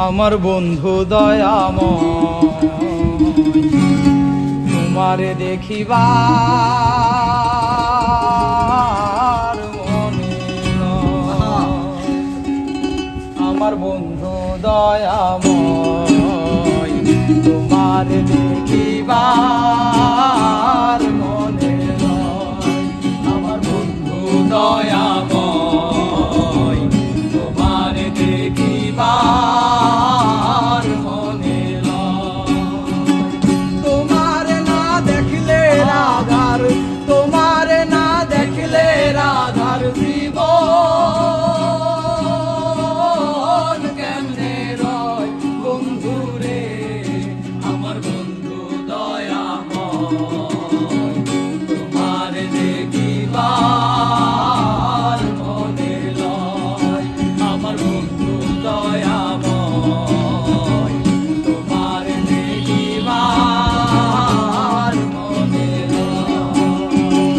আমার বন্ধু দয়াময় তোমারে দেখিবার মনে লয়। আমার বন্ধু দয়াময় তোমারে দেখিবার মনে লয়। আমার বন্ধু দয়াময় তোমারে দেখিবার মনে লয়। তোমারে না দেখলে রাধার, তোমারে না দেখলে রাধার জীবন কেমনে রয় বন্ধু রে। আমার বন্ধু দয়াময় তোমারে দেখিবার মনে লয়। আমার বন্ধু দয়াময় তোমারে দেখিবার মনে লয়।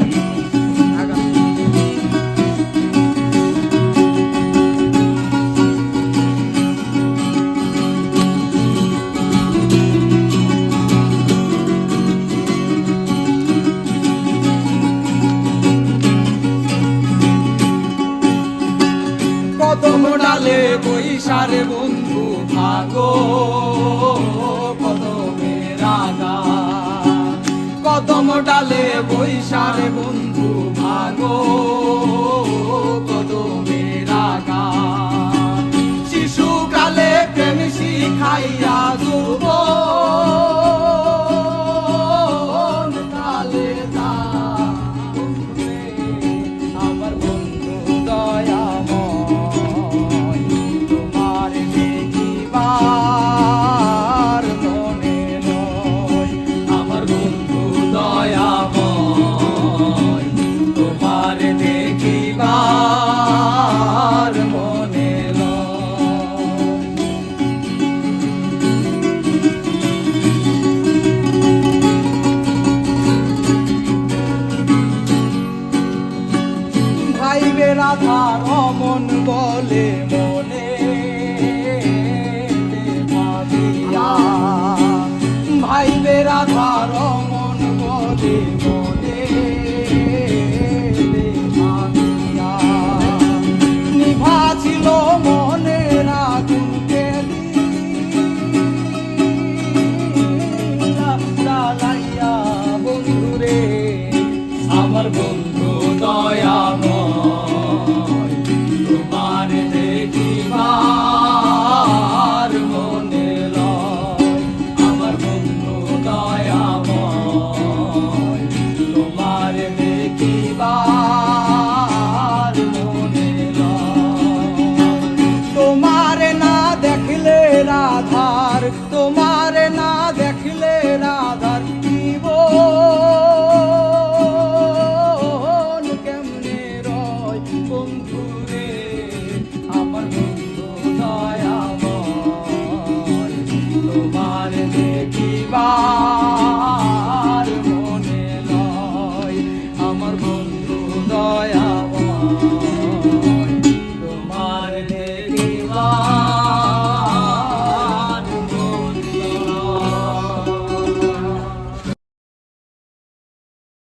কদম ডালে বৈশারে বন্ধু ভাগো কদমে রাগা। কদম ডালে বৈশারে বন্ধু ভাগো কদমে রাগা। শিশুকালে প্রেম শিখাইয়া যৌবন কালে তা আমার বন্ধু দয়াময় তোমারে দেখিবার মনে লয়। আমার বন্ধু দয়াময় তোমারে দেখিবার মনে লয়। ভাইবে রাধার অমন বলে মনে ভাবিয়া। ভাইবে রাধার অমন বলে মনে ভাবিয়া। নিভা ছিল মনে রাগুনকে জ্বালাইয়া বন্ধুরে। আমার বন্ধু দয়াময় তোমারে দেখিবার মনে লয়। আমার বন্ধু দয়াময় তোমারে দেখিবার মনে লয়। তোমারে না দেখলে রাধার, তোমারে না দেখলে রাধার জীবন কেমনে রয় বন্ধু রে। আমার বন্ধু দয়াময় তোমারে দেখিবার মনে লয়। আমার বন্ধু দয়াময়